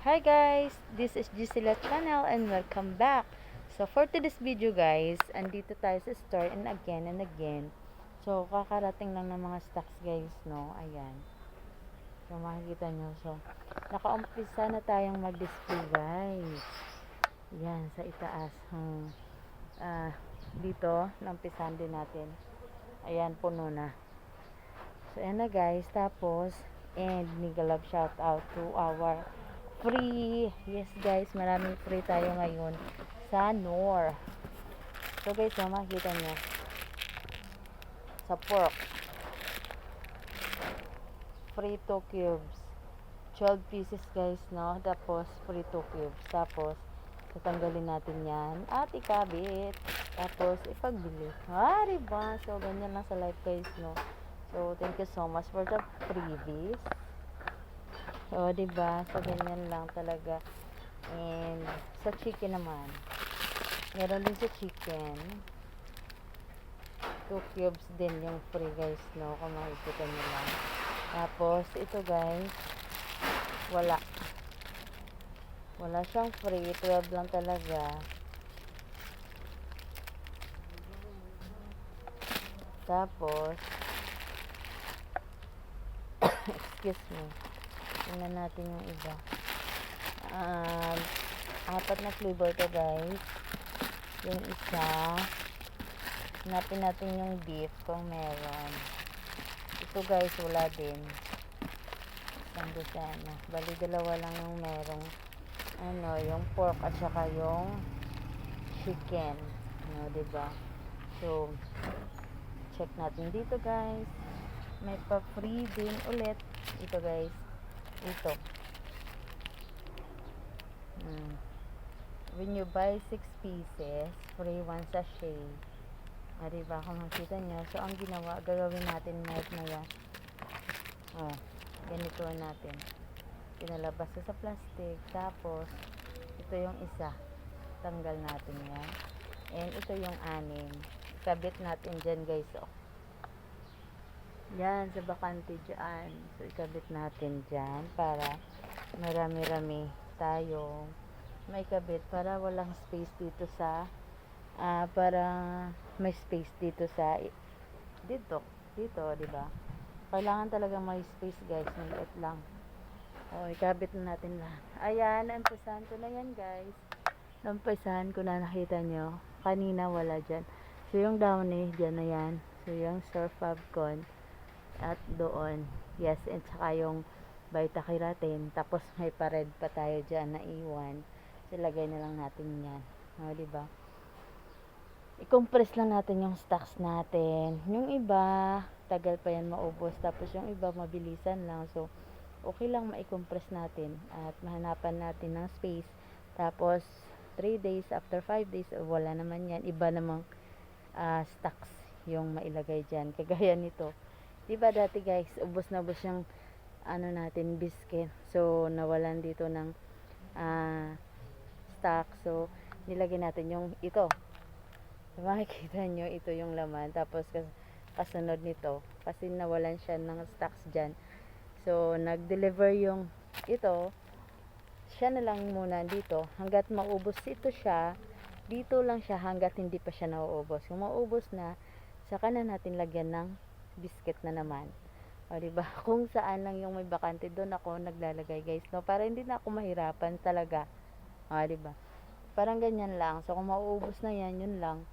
Hi guys, this is Gisela channel and welcome back. So for today's video guys, andito tayo sa store and again. So kakarating lang ng mga stocks guys, no? Ayan. So makikita nyo. So nakaumpisa na tayong mag-display guys. Yan, sa itaas. Dito, nampisan din natin. Ayan, puno na. So ayan na guys, tapos and mega love shout out to our free. Yes guys, maraming free tayo ngayon sa Nor. So guys, makikita nyo sa pork free 2 cubes 12 pieces guys, no? Tapos free 2 cubes. Tapos tatanggalin natin yan at ikabit. Tapos ipagbili. Diba? So ganyan lang sa life guys, no? So thank you so much for the freebies. So, diba? So, ganyan lang talaga. And, sa chicken naman. Meron din sa chicken. 2 cubes din yung free guys, no? Kung makikita nyo lang. Tapos, ito guys, wala. Wala siyang free. 12 lang talaga. Tapos, excuse me. Tingnan natin yung iba. 4 na flavor to guys. Yung isa, hanapin natin yung beef kung meron. Ito guys, wala din. Sando siya, ano. Bali, dalawa lang yung merong yung pork at saka yung chicken. Diba? So, check natin dito guys. May pa-free din ulit. Ito guys. Ito. When you buy 6 pieces, free 1 sachet. Diba? Kung makita nyo. So, ang ginawa, gagawin natin maya. Ganito natin. Pinalabas sa plastic. Tapos, ito yung isa. Tanggal natin yan. And ito yung 6. Ikabit natin dyan guys. Yan, sa bakante dyan. So, ikabit natin dyan para marami-rami tayong may kabit para walang space dito sa para may space dito sa dito, diba? Kailangan talaga may space guys, maliit lang. Ikabit na natin lang. Ayan, nampisahan ko na yan guys. Nampisahan ko na, nakita nyo. Kanina wala dyan. So, yung downy, dyan na yan. So, yung surf fabcon at doon. Yes, and saka yung Vita Keratin. Tapos may pa-red pa tayo dyan na iwan. So, lagay na lang natin yan. Diba? I-compress lang natin yung stocks natin. Yung iba, tagal pa yan maubos. Tapos yung iba, mabilisan lang. So, okay lang ma-compress natin. At mahanapan natin ng space. Tapos, 3 days, after 5 days, wala naman yan. Iba namang stocks yung mailagay dyan. Kagaya nito. Diba dati guys, ubos na ubos yung natin, biscuit. So, nawalan dito ng stock. So, nilagay natin yung ito. So, makikita nyo, ito yung laman. Tapos, kasunod nito. Kasi nawalan siya ng stocks dyan. So, nag-deliver yung ito. Siya na lang muna dito. Hanggat maubos ito siya, dito lang siya hanggat hindi pa siya nauubos. Kung maubos na, saka na natin lagyan ng biscuit na naman. Diba? Kung saan lang yung may bakante, doon ako naglalagay guys, no? Para hindi na ako mahirapan talaga. Diba? Parang ganyan lang. So, kung mauubos na yan, yun lang.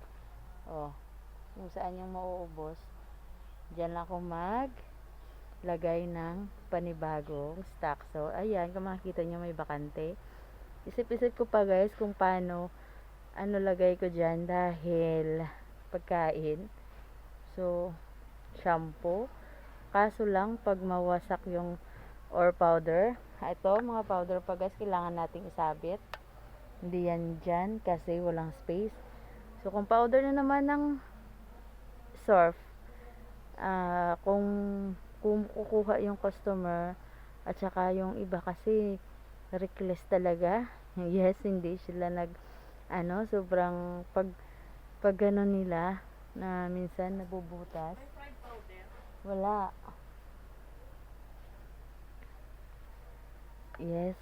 Kung saan yung mauubos, dyan lang ako maglagay ng panibagong stock. So, ayan, kung makikita nyo may bakante. Isip-isip ko pa guys kung paano lagay ko dyan dahil pagkain. So, shampoo. Kaso lang, pag mawasak yung or powder, ito, mga powder pa guys, kailangan nating isabit. Hindi yan dyan kasi walang space. So, kung powder na naman ng surf, kung kukuha yung customer at saka yung iba kasi reckless talaga. Yes, hindi sila sobrang pag gano'n nila na minsan nabubutas. Wala. Yes.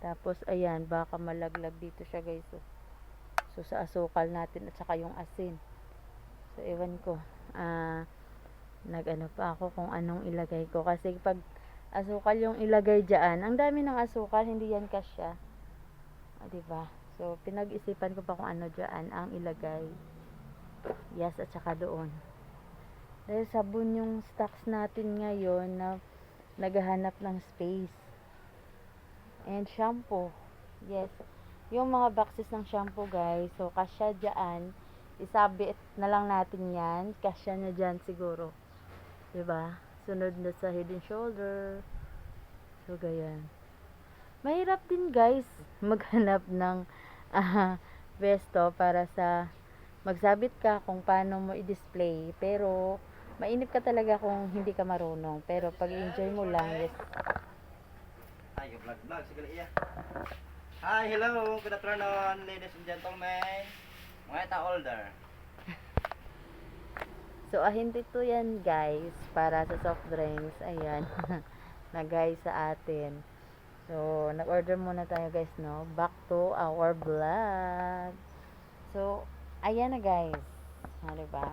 Tapos, ayan, baka malaglag dito siya guys. So, sa asukal natin at saka yung asin. So, ewan ko. Nag-ano pa ako kung anong ilagay ko. Kasi pag asukal yung ilagay dyan, ang dami ng asukal, hindi yan kasya. Diba? So, pinag-isipan ko pa kung ano dyan ang ilagay. Yes, at saka doon. Dahil sabon yung stocks natin ngayon na naghahanap ng space. And shampoo. Yes. Yung mga boxes ng shampoo guys. So, kasya dyan. Isabit na lang natin yan. Kasya na dyan siguro. Diba? Sunod na sa Head and Shoulder. So, ganyan. Mahirap din guys maghanap ng vesto para sa magsabit ka kung paano mo i-display. Pero, mainip ka talaga kung hindi ka marunong. Pero, pag enjoy mo lang, yes. Ay, vlog. Sige iya. Hi, hello. Good afternoon, ladies and gentlemen. Mga ta older. So, ahintay to yan guys. Para sa soft drinks. Ayan. Na guys sa atin. So, nag-order muna tayo guys, no? Back to our vlog. So, ayan na guys. Diba?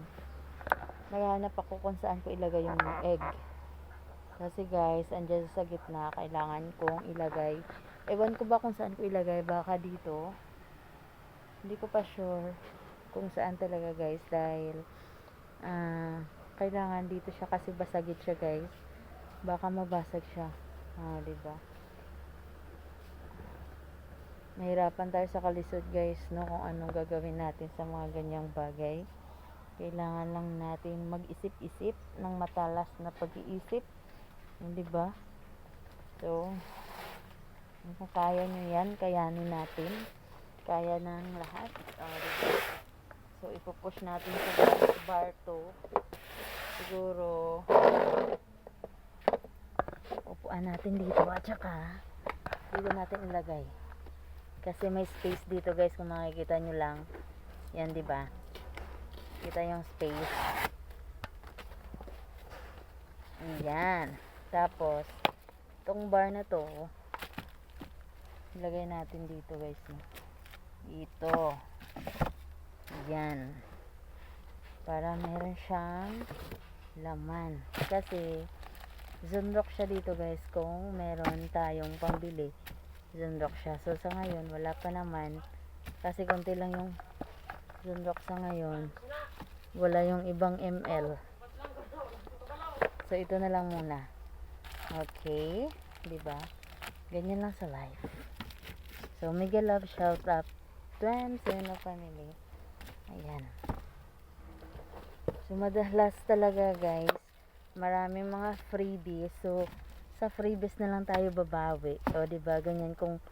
Naghahanap ako kung saan ko ilagay yung egg. Kasi guys, andyan sa gitna, kailangan kong ilagay. Ewan ko ba kung saan ko ilagay, baka dito. Hindi ko pa sure kung saan talaga guys, dahil kailangan dito siya kasi basagit siya guys. Baka mabasag siya. Diba? Mahirapan tayo sa kalisod guys, no, kung anong gagawin natin sa mga ganyang bagay. Kailangan lang natin mag-isip-isip ng matalas na pag-iisip. Di ba? So, kung kaya nyo yan, kayanin natin. Kaya ng lahat. Diba? So, ipupush natin sa bar to. Siguro, upuan natin dito at saka dito natin ilagay. Kasi may space dito guys, kung makikita nyo lang. Yan, di ba? Kita yung space. Ayan. Tapos, itong bar na to, ilagay natin dito guys. Dito. Ayan. Para meron siyang laman. Kasi, zunrock siya dito guys kung meron tayong pambili. Zunrock siya. So, sa ngayon, wala pa naman. Kasi konti lang yung zunrock sa ngayon. Wala yung ibang ML. So, ito na lang muna. Okay, di ba? Ganyan lang sa life. So, mega love shout out to Seno family. Ayan. So, madalas talaga guys, maraming mga freebies. So, sa freebies na lang tayo babawi. O, di ba? Ganyan kung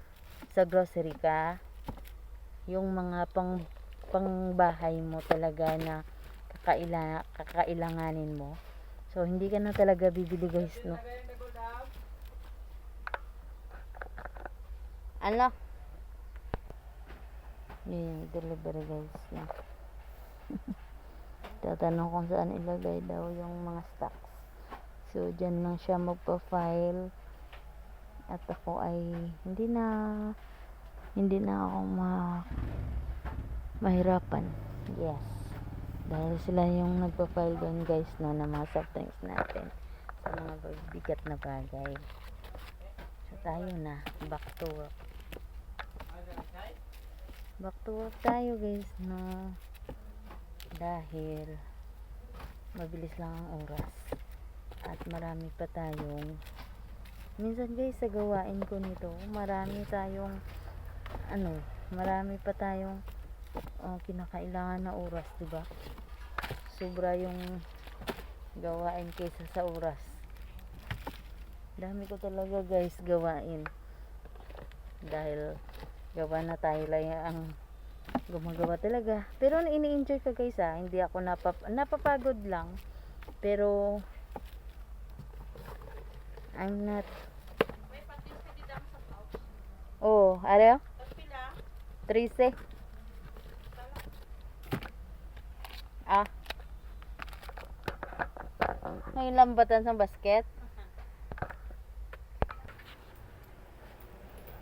sa grocery ka, yung mga pangbahay mo talaga na kakailanganin mo. So, hindi ka na talaga bibili guys, no? Ano? Yung delivery guys. Yeah. Tatanong kung saan ilagay daw yung mga stocks. So, dyan lang siya magpa-file. At ako ay hindi na ako mahirapan. Yes. Dahil sila yung nagpa-file doon guys, no, ng mga soft drinks natin. Sa mga bigat na bagay. So, tayo na. Back to work. Back to work tayo guys, no. Dahil mabilis lang ang oras. At marami pa tayong minsan guys sa gawain ko nito, marami pa tayong kinakailangan na oras, diba? Sobra yung gawain kaysa sa oras. Dami ko talaga guys gawain. Dahil gawa na tayo lang ang gumagawa talaga. Pero ini-enjoy ka guys hindi ako napapagod lang. Pero I'm not. Oh, ano? 13. May lambatan sa basket.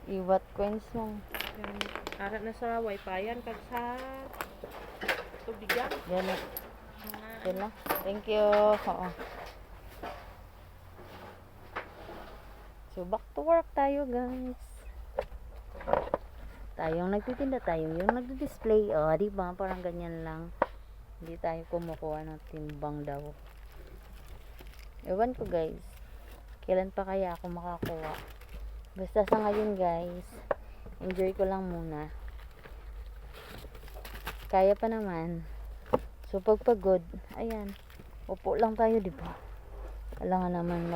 Iwat coins mo. Yan. Ara na sa wifi yan kag sa tubigan. Ganit. Mga Ito lang. Thank you. Oo. So, back to work tayo, guys. Tayong nagtitinda tayo. Yung nagdi-display. O, di ba? Parang ganyan lang. Hindi tayo kumukuha ng timbang daw. Ewan ko, guys. Kailan pa kaya ako makakuha? Basta sa ngayon, guys. Enjoy ko lang muna. Kaya pa naman. So, pag pagod, ayan. Upo lang tayo, di ba? Kailangan naman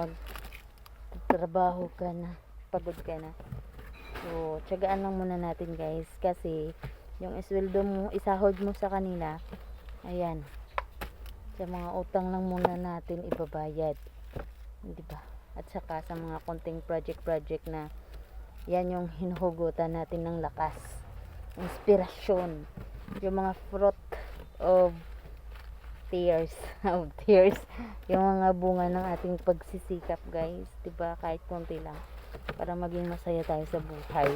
trabaho ka na. Pagod ka na. So, tiyagaan lang muna natin, guys. Kasi, yung isweldo mo, isahod mo sa kanila, ayan. Sa mga utang lang muna natin ibabayad. Di ba? At saka sa mga konting project na yan yung hinuhugutan natin ng lakas. Inspirasyon. Yung mga fruit of tears. Of tears. Yung mga bunga ng ating pagsisikap, guys. Diba? Kahit konti lang. Para maging masaya tayo sa buhay.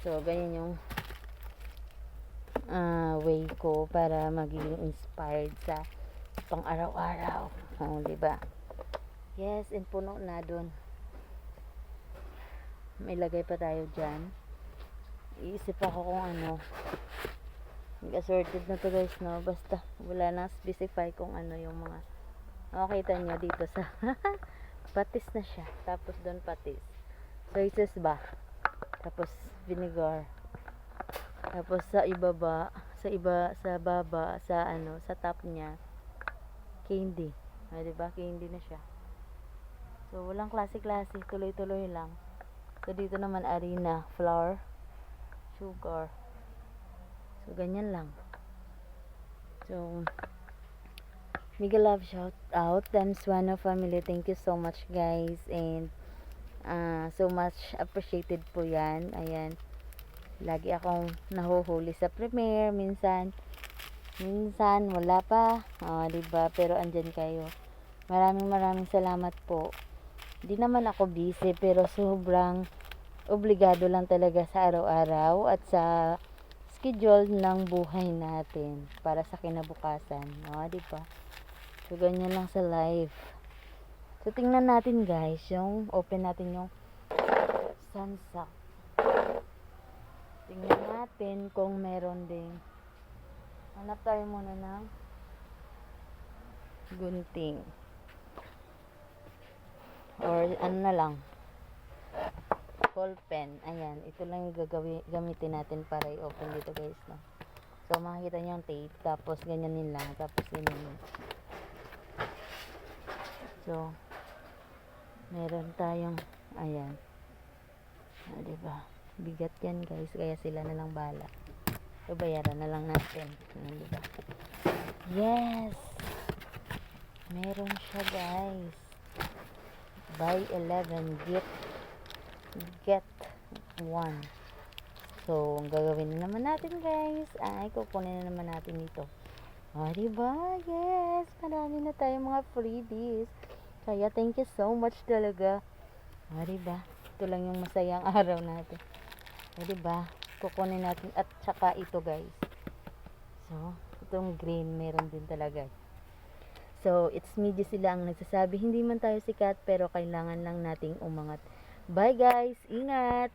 So, ganyan yung way ko para maging inspired sa pang araw-araw. Diba? Yes, and puno na dun. May lagay pa tayo dyan. Iisip ako kung ano. Assorted na to, guys, no? Basta wala nang specify kung ano yung mga makikita nyo dito sa patis na siya. Tapos doon patis. Soy sauce ba? Tapos vinegar. Tapos sa ibaba, sa baba, sa ano, sa top niya, candy. Diba? Candy na siya. So, walang klase-klase. Tuloy-tuloy lang. So, dito naman harina, flour, sugar. So, ganyan lang. So, mega love shout out. Then, Swano family, thank you so much, guys. And, so much appreciated po yan. Ayan. Lagi akong nahuhuli sa premiere. Minsan, wala pa. Diba? Pero, andyan kayo. Maraming salamat po. Di naman ako busy, pero sobrang obligado lang talaga sa araw-araw at sa schedule ng buhay natin para sa kinabukasan. Di ba? So, ganyan lang sa life. So, tingnan natin, guys, yung open natin yung sunsock. Tingnan natin kung meron ding. Hanap tayo muna ng gunting. Or ano na lang, ball pen. Ayan, ito lang yung gamitin natin para i-open dito, guys, no? So, makikita nyo yung tape, tapos ganyanin lang, tapos yun. So, meron tayong, ayan. Diba? Bigat yan, guys, kaya sila na lang bahala. So, bayaran na lang natin. Diba? Yes! Meron siya, guys. Buy 11, get 1. So, ang gagawin na naman natin, guys, ay kukunin na naman natin ito. Diba? Yes! Marami na tayong mga freebies. Kaya, thank you so much talaga. Diba? Ito lang yung masayang araw natin. Diba? Kukunin natin. At saka ito, guys. So, itong green, meron din talaga. So, it's me, sila ang nagsasabi, hindi man tayo sikat, pero kailangan lang nating umangat. Bye, guys! Ingat!